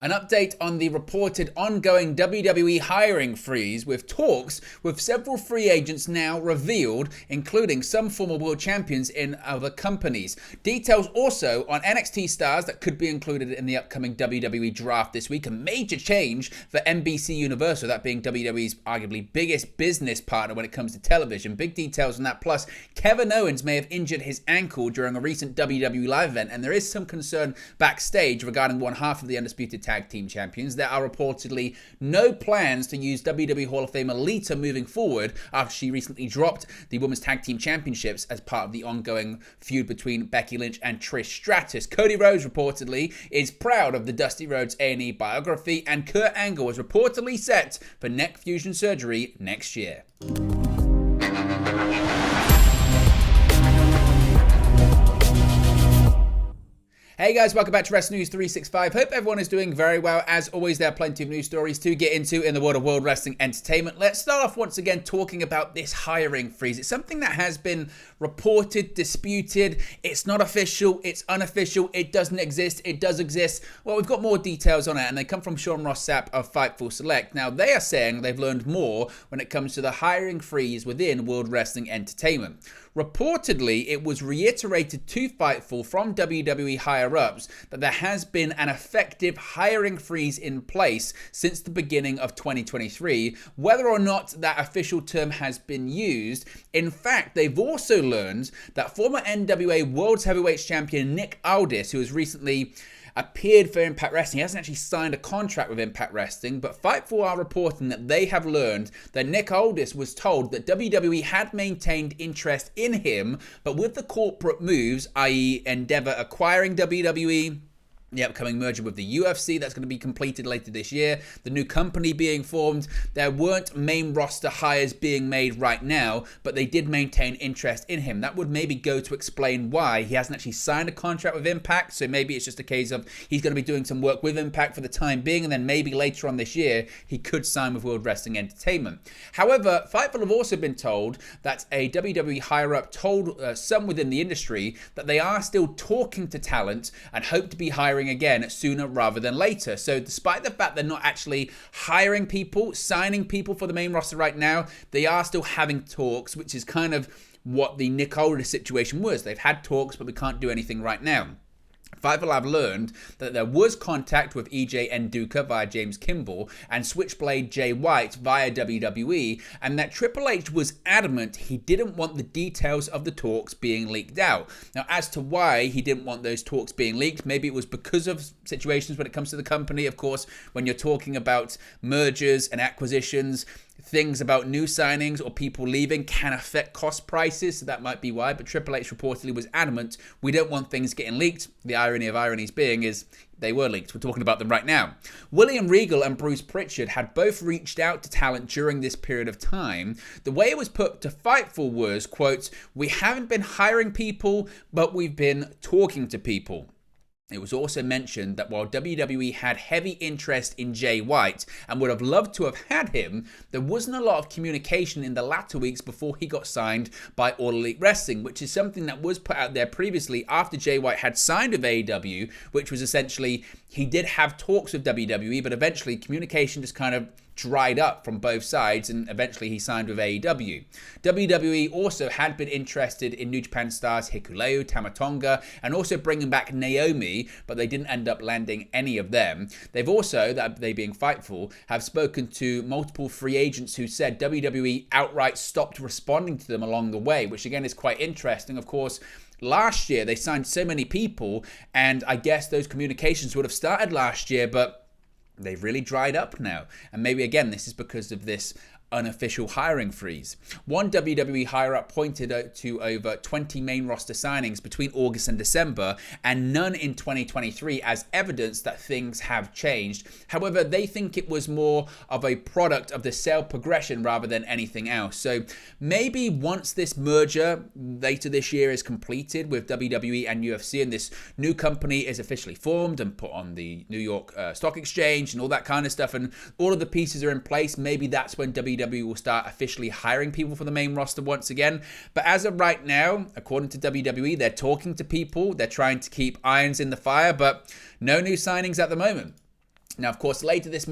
An update on the reported ongoing WWE hiring freeze, with talks with several free agents now revealed, including some former world champions in other companies. Details also on NXT stars that could be included in the upcoming WWE draft this week. A major change for NBC Universal, that being WWE's arguably biggest business partner when it comes to television. Big details on that. Plus, Kevin Owens may have injured his ankle during a recent WWE live event, and there is some concern backstage regarding one half of the Undisputed Tag Team Champions. There are reportedly no plans to use WWE Hall of Famer Lita moving forward after she recently dropped the Women's Tag Team Championships as part of the ongoing feud between Becky Lynch and Trish Stratus. Cody Rhodes reportedly is proud of the Dusty Rhodes A&E biography, and Kurt Angle is reportedly set for neck fusion surgery next year. Hey guys, welcome back to Wrestling News 365. Hope everyone is doing very well. As always, there are plenty of news stories to get into in the world of World Wrestling Entertainment. Let's start off once again talking about this hiring freeze. It's something that has been reported, disputed. It's not official, it's unofficial, it doesn't exist, it does exist. Well, we've got more details on it, and they come from Sean Ross Sapp of Fightful Select. Now, they are saying they've learned more when it comes to the hiring freeze within World Wrestling Entertainment. Reportedly, it was reiterated to Fightful from WWE higher-ups that there has been an effective hiring freeze in place since the beginning of 2023. Whether or not that official term has been used, in fact, they've also learned that former NWA World Heavyweight Champion Nick Aldis, who has recently appeared for Impact Wrestling. He hasn't actually signed a contract with Impact Wrestling, but Fightful are reporting that they have learned that Nick Aldis was told that WWE had maintained interest in him, but with the corporate moves, i.e. Endeavor acquiring WWE, the upcoming merger with the UFC that's going to be completed later this year, the new company being formed, there weren't main roster hires being made right now, but they did maintain interest in him. That would maybe go to explain why he hasn't actually signed a contract with Impact, so maybe it's just a case of he's going to be doing some work with Impact for the time being, and then maybe later on this year he could sign with World Wrestling Entertainment. However, Fightful have also been told that a WWE higher-up told some within the industry that they are still talking to talent and hope to be hiring again sooner rather than later. So despite the fact they're not actually hiring people, signing people for the main roster right now, they are still having talks, which is kind of what the Nick Aldis situation was. They've had talks, but we can't do anything right now. Fightful have learned that there was contact with EJ Nduka via James Kimball and Switchblade Jay White via WWE, and that Triple H was adamant he didn't want the details of the talks being leaked out. Now, as to why he didn't want those talks being leaked, maybe it was because of situations when it comes to the company. Of course, when you're talking about mergers and acquisitions, things about new signings or people leaving can affect cost prices, so that might be why. But Triple H reportedly was adamant, we don't want things getting leaked. The irony of ironies being is they were leaked. We're talking about them right now. William Regal and Bruce Pritchard had both reached out to talent during this period of time. The way it was put to Fightful was, quote, "We haven't been hiring people, but we've been talking to people." It was also mentioned that while WWE had heavy interest in Jay White and would have loved to have had him, there wasn't a lot of communication in the latter weeks before he got signed by All Elite Wrestling, which is something that was put out there previously after Jay White had signed with AEW, which was essentially he did have talks with WWE, but eventually communication just kind of dried up from both sides, and eventually he signed with AEW. WWE also had been interested in New Japan stars Hikuleo, Tama Tonga, and also bringing back Naomi, but they didn't end up landing any of them. They've also, they being Fightful, have spoken to multiple free agents who said WWE outright stopped responding to them along the way, which again is quite interesting. Of course, last year they signed so many people, and I guess those communications would have started last year, but they've really dried up now. And maybe again, this is because of this unofficial hiring freeze. One WWE higher-up pointed to over 20 main roster signings between August and December, and none in 2023 as evidence that things have changed. However, they think it was more of a product of the sale progression rather than anything else. So maybe once this merger later this year is completed with WWE and UFC, and this new company is officially formed and put on the New York Stock Exchange and all that kind of stuff, and all of the pieces are in place, maybe that's when WWE will start officially hiring people for the main roster once again. But as of right now, according to WWE, they're talking to people, they're trying to keep irons in the fire, but no new signings at the moment. Now, of course, later this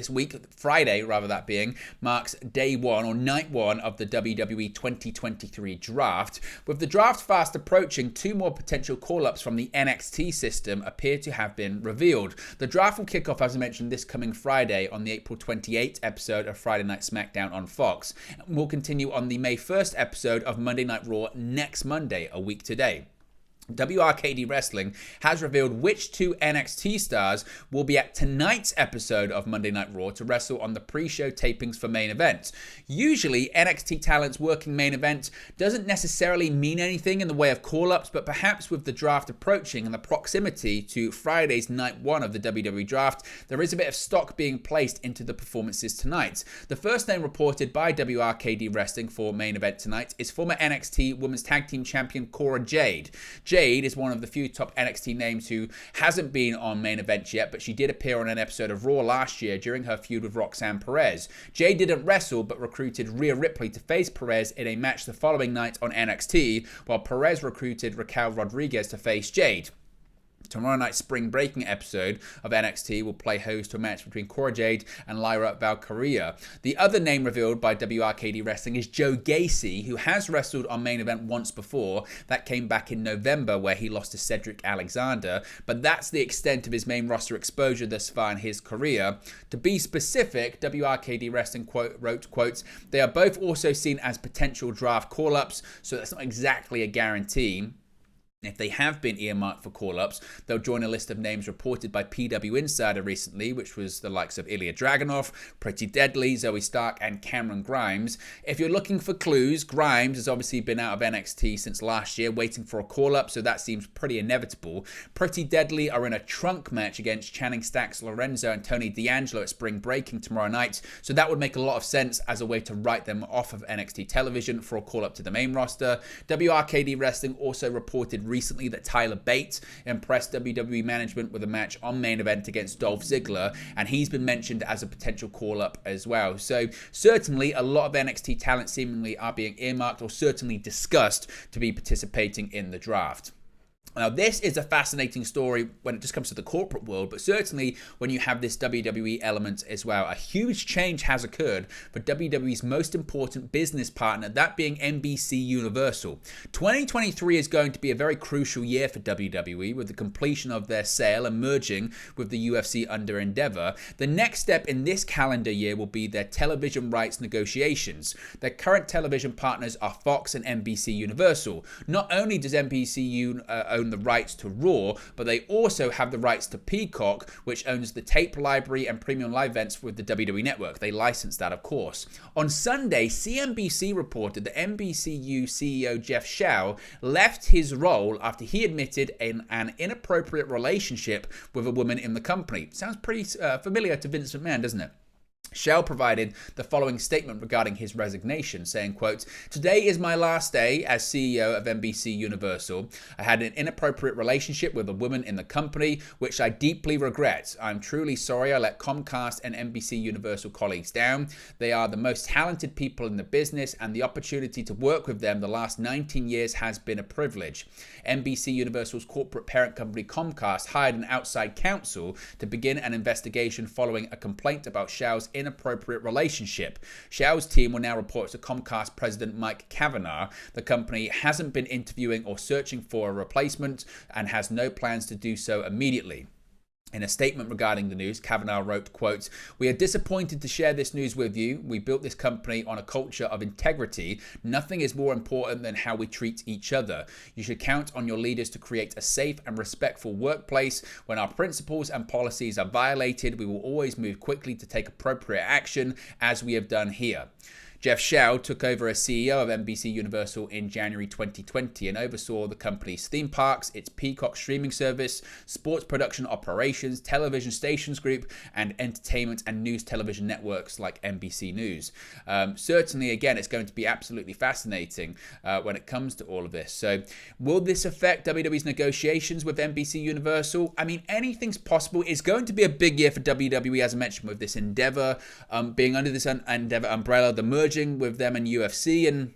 week, Friday, rather that being, marks day one or night one of the WWE 2023 draft. With the draft fast approaching, two more potential call-ups from the NXT system appear to have been revealed. The draft will kick off, as I mentioned, this coming Friday on the April 28th episode of Friday Night SmackDown on Fox. And will continue on the May 1st episode of Monday Night Raw next Monday, a week today. WRKD Wrestling has revealed which two NXT stars will be at tonight's episode of Monday Night Raw to wrestle on the pre-show tapings for main event. Usually, NXT talent's working main event doesn't necessarily mean anything in the way of call-ups, but perhaps with the draft approaching and the proximity to Friday's night one of the WWE draft, there is a bit of stock being placed into the performances tonight. The first name reported by WRKD Wrestling for main event tonight is former NXT Women's Tag Team Champion Cora Jade. Jade is one of the few top NXT names who hasn't been on main event yet, but she did appear on an episode of Raw last year during her feud with Roxanne Perez. Jade didn't wrestle, but recruited Rhea Ripley to face Perez in a match the following night on NXT, while Perez recruited Raquel Rodriguez to face Jade. Tomorrow night's spring breaking episode of NXT will play host to a match between Cora Jade and Lyra Valkyria. The other name revealed by WRKD Wrestling is Joe Gacy, who has wrestled on main event once before. That came back in November where he lost to Cedric Alexander, but that's the extent of his main roster exposure thus far in his career. To be specific, WRKD Wrestling wrote, quotes, "They are both also seen as potential draft call-ups, so that's not exactly a guarantee. If they have been earmarked for call-ups, they'll join a list of names reported by PW Insider recently, which was the likes of Ilya Dragunov, Pretty Deadly, Zoe Stark, and Cameron Grimes. If you're looking for clues, Grimes has obviously been out of NXT since last year, waiting for a call-up, so that seems pretty inevitable. Pretty Deadly are in a trunk match against Channing Stacks, Lorenzo, and Tony D'Angelo at Spring Breaking tomorrow night, so that would make a lot of sense as a way to write them off of NXT television for a call-up to the main roster. WRKD Wrestling also reported recently that Tyler Bate impressed WWE management with a match on main event against Dolph Ziggler, and he's been mentioned as a potential call-up as well. So certainly a lot of NXT talent seemingly are being earmarked or certainly discussed to be participating in the draft. Now, this is a fascinating story when it just comes to the corporate world, but certainly when you have this WWE element as well. A huge change has occurred for WWE's most important business partner, that being NBC Universal. 2023 is going to be a very crucial year for WWE with the completion of their sale and merging with the UFC under Endeavor. The next step in this calendar year will be their television rights negotiations. Their current television partners are Fox and NBC Universal. Not only does NBC own the rights to Raw, but they also have the rights to Peacock, which owns the tape library and premium live events with the WWE Network. They license that, of course. On Sunday, CNBC reported that NBCU CEO Jeff Shaw left his role after he admitted in an inappropriate relationship with a woman in the company. Sounds pretty familiar to Vince McMahon, doesn't it? Shell provided the following statement regarding his resignation, saying, quote, "Today is my last day as CEO of NBC Universal. I had an inappropriate relationship with a woman in the company, which I deeply regret. I'm truly sorry I let Comcast and NBC Universal colleagues down. They are the most talented people in the business, and the opportunity to work with them the last 19 years has been a privilege." NBC Universal's corporate parent company Comcast hired an outside counsel to begin an investigation following a complaint about Shell's inappropriate relationship. Shell's team will now report to Comcast President Mike Kavanagh. The company hasn't been interviewing or searching for a replacement and has no plans to do so immediately. In a statement regarding the news, Kavanagh wrote, quote, "We are disappointed to share this news with you. We built this company on a culture of integrity. Nothing is more important than how we treat each other. You should count on your leaders to create a safe and respectful workplace. When our principles and policies are violated, we will always move quickly to take appropriate action, as we have done here." Jeff Shaw took over as CEO of NBC Universal in January 2020 and oversaw the company's theme parks, its Peacock streaming service, sports production operations, television stations group, and entertainment and news television networks like NBC News. Certainly, again, it's going to be absolutely fascinating when it comes to all of this. So, will this affect WWE's negotiations with NBC Universal? I mean, anything's possible. It's going to be a big year for WWE, as I mentioned, with this Endeavor being under this Endeavor umbrella, the merging with them and UFC, and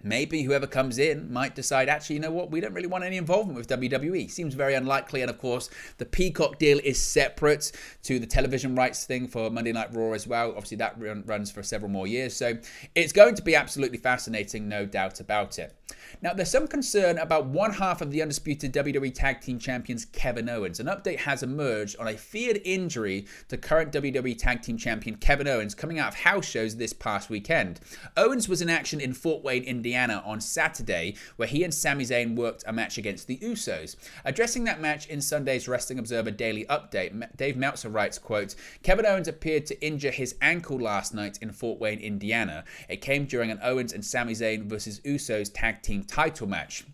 maybe whoever comes in might decide, actually, you know what, we don't really want any involvement with WWE. Seems very unlikely. And of course, the Peacock deal is separate to the television rights thing for Monday Night Raw as well. Obviously, that runs for several more years. So it's going to be absolutely fascinating, no doubt about it. Now, there's some concern about one half of the undisputed WWE Tag Team Champions, Kevin Owens. An update has emerged on a feared injury to current WWE Tag Team Champion Kevin Owens coming out of house shows this past weekend. Owens was in action in Fort Wayne, Indiana on Saturday, where he and Sami Zayn worked a match against the Usos. Addressing that match in Sunday's Wrestling Observer Daily Update, Dave Meltzer writes, quote, Kevin Owens appeared to injure his ankle last night in Fort Wayne, Indiana. It came during an Owens and Sami Zayn versus Usos tag team title match.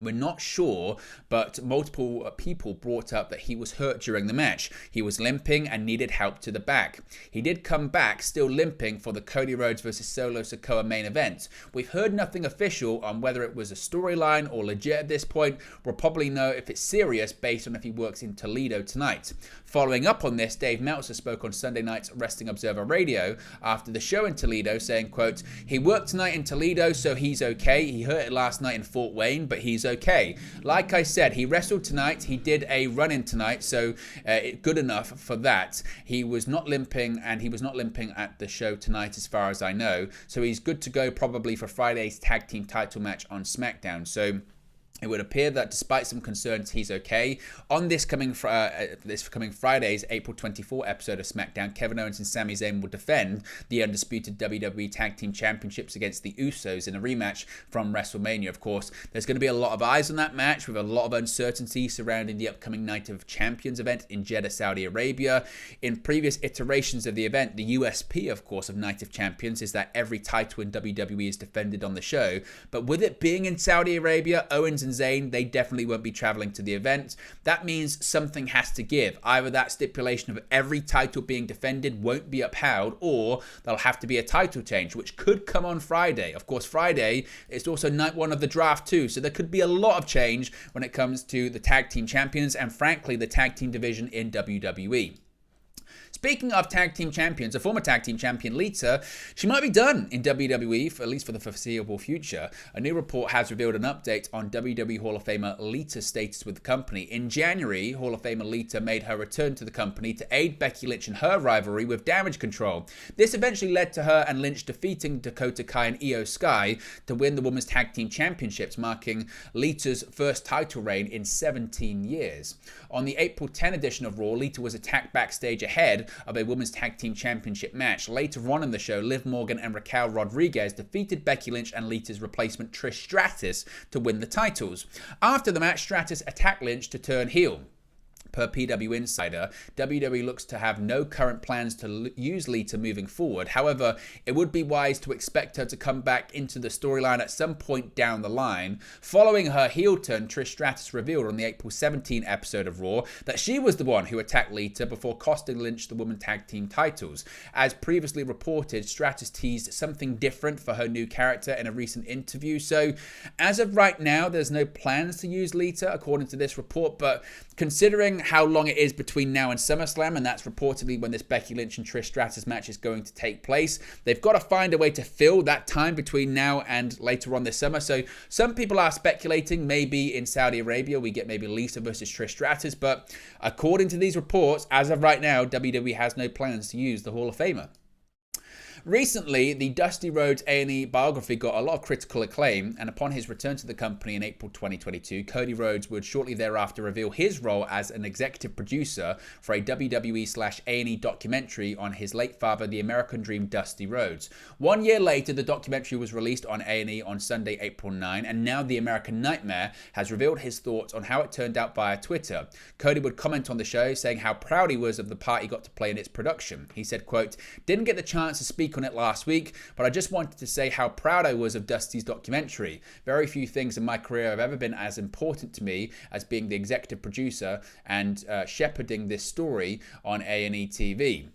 We're not sure, but multiple people brought up that he was hurt during the match. He was limping and needed help to the back. He did come back still limping for the Cody Rhodes versus Solo Sikoa main event. We've heard nothing official on whether it was a storyline or legit at this point. We'll probably know if it's serious based on if he works in Toledo tonight. Following up on this, Dave Meltzer spoke on Sunday night's Wrestling Observer Radio after the show in Toledo, saying, quote, he worked tonight in Toledo, so he's okay. He hurt it last night in Fort Wayne, but he's okay. Like I said, he wrestled tonight. He did a run-in tonight, so good enough for that. He was not limping, and he was not limping at the show tonight as far as I know. So he's good to go probably for Friday's tag team title match on SmackDown. So it would appear that despite some concerns, he's okay. On this coming Friday's April 24 episode of SmackDown, Kevin Owens and Sami Zayn will defend the undisputed WWE Tag Team Championships against the Usos in a rematch from WrestleMania. Of course, there's going to be a lot of eyes on that match with a lot of uncertainty surrounding the upcoming Night of Champions event in Jeddah, Saudi Arabia. In previous iterations of the event, the USP, of course, of Night of Champions is that every title in WWE is defended on the show. But with it being in Saudi Arabia, Owens and Zayn, they definitely won't be traveling to the event. That means something has to give. Either that stipulation of every title being defended won't be upheld, or there'll have to be a title change, which could come on Friday. Of course, Friday is also night one of the draft too, so there could be a lot of change when it comes to the tag team champions and, frankly, the tag team division in WWE. Speaking of tag team champions, a former tag team champion, Lita, she might be done in WWE, at least for the foreseeable future. A new report has revealed an update on WWE Hall of Famer Lita's status with the company. In January, Hall of Famer Lita made her return to the company to aid Becky Lynch in her rivalry with Damage Control. This eventually led to her and Lynch defeating Dakota Kai and Io Sky to win the Women's Tag Team Championships, marking Lita's first title reign in 17 years. On the April 10 edition of Raw, Lita was attacked backstage ahead of a Women's Tag Team Championship match. Later on in the show, Liv Morgan and Raquel Rodriguez defeated Becky Lynch and Lita's replacement Trish Stratus to win the titles. After the match, Stratus attacked Lynch to turn heel. Per PW Insider, WWE looks to have no current plans to use Lita moving forward. However, it would be wise to expect her to come back into the storyline at some point down the line. Following her heel turn, Trish Stratus revealed on the April 17 episode of Raw that she was the one who attacked Lita before costing Lynch the Women's Tag Team titles. As previously reported, Stratus teased something different for her new character in a recent interview. So, as of right now, there's no plans to use Lita, according to this report, but considering how long it is between now and SummerSlam, and that's reportedly when this Becky Lynch and Trish Stratus match is going to take place, they've got to find a way to fill that time between now and later on this summer. So some people are speculating maybe in Saudi Arabia we get maybe Lita versus Trish Stratus, but according to these reports, as of right now, WWE has no plans to use the Hall of Famer. Recently, the Dusty Rhodes A&E biography got a lot of critical acclaim, and upon his return to the company in April 2022, Cody Rhodes would shortly thereafter reveal his role as an executive producer for a WWE/A&E documentary on his late father, the American Dream Dusty Rhodes. 1 year later, the documentary was released on A&E on Sunday, April 9, and now the American Nightmare has revealed his thoughts on how it turned out via Twitter. Cody would comment on the show, saying how proud he was of the part he got to play in its production. He said, quote, "Didn't get the chance to speak on it last week, but I just wanted to say how proud I was of Dusty's documentary. Very few things in my career have ever been as important to me as being the executive producer and shepherding this story on A&E TV."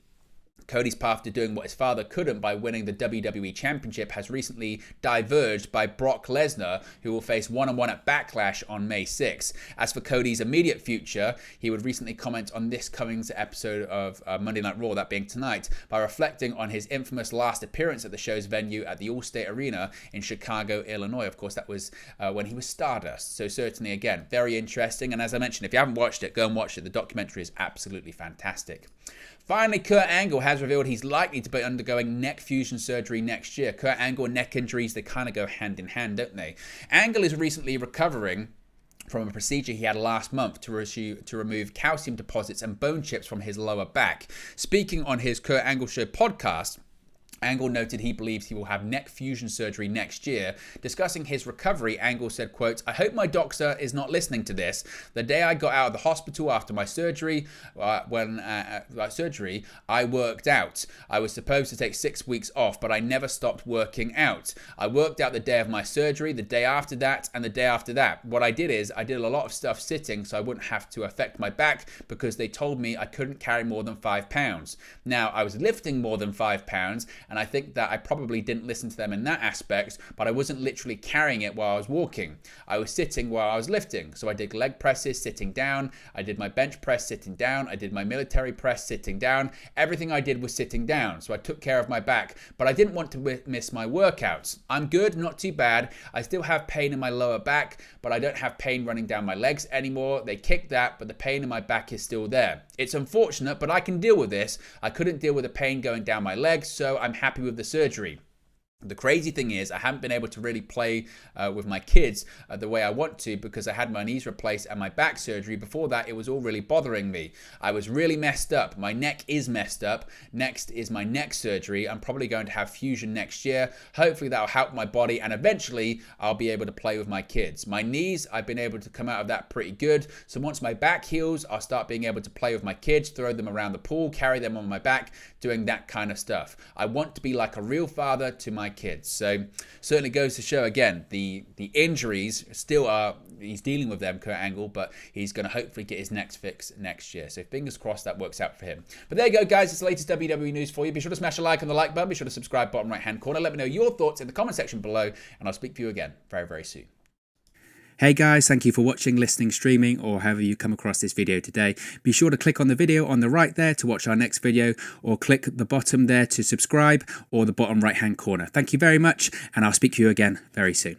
Cody's path to doing what his father couldn't by winning the WWE Championship has recently diverged by Brock Lesnar, who will face one-on-one at Backlash on May 6. As for Cody's immediate future, he would recently comment on this coming episode of Monday Night Raw, that being tonight, by reflecting on his infamous last appearance at the show's venue at the Allstate Arena in Chicago, Illinois. Of course, that was when he was Stardust. So certainly, again, very interesting. And as I mentioned, if you haven't watched it, go and watch it. The documentary is absolutely fantastic. Finally, Kurt Angle has revealed he's likely to be undergoing neck fusion surgery next year. Kurt Angle, neck injuries, they kind of go hand in hand, don't they? Angle is recently recovering from a procedure he had last month to remove calcium deposits and bone chips from his lower back. Speaking on his Kurt Angle Show podcast, Angle noted he believes he will have neck fusion surgery next year. Discussing his recovery, Angle said, quote, "I hope my doctor is not listening to this. The day I got out of the hospital after my surgery, I worked out. I was supposed to take 6 weeks off, but I never stopped working out. I worked out the day of my surgery, the day after that, and the day after that. What I did is I did a lot of stuff sitting so I wouldn't have to affect my back because they told me I couldn't carry more than 5 pounds. Now, I was lifting more than 5 pounds, and I think that I probably didn't listen to them in that aspect, but I wasn't literally carrying it while I was walking. I was sitting while I was lifting. So I did leg presses sitting down. I did my bench press sitting down. I did my military press sitting down. Everything I did was sitting down. So I took care of my back, but I didn't want to miss my workouts. I'm good, not too bad. I still have pain in my lower back, but I don't have pain running down my legs anymore. They kicked that, but the pain in my back is still there. It's unfortunate, but I can deal with this. I couldn't deal with the pain going down my legs, so I'm happy with the surgery. The crazy thing is I haven't been able to really play with my kids the way I want to because I had my knees replaced and my back surgery. Before that, it was all really bothering me. I was really messed up. My neck is messed up. Next is my neck surgery. I'm probably going to have fusion next year. Hopefully that'll help my body and eventually I'll be able to play with my kids. My knees, I've been able to come out of that pretty good. So once my back heals, I'll start being able to play with my kids, throw them around the pool, carry them on my back, doing that kind of stuff. I want to be like a real father to my kids. So certainly goes to show again, the injuries still are, he's dealing with them, Kurt Angle, but he's going to hopefully get his next fix next year. So fingers crossed that works out for him. But there you go, guys. It's the latest WWE news for you. Be sure to smash a like on the like button. Be sure to subscribe bottom right hand corner. Let me know your thoughts in the comment section below, and I'll speak to you again very, very soon. Hey guys, thank you for watching, listening, streaming, or however you come across this video today. Be sure to click on the video on the right there to watch our next video, or click the bottom there to subscribe, or the bottom right hand corner. Thank you very much, and I'll speak to you again very soon.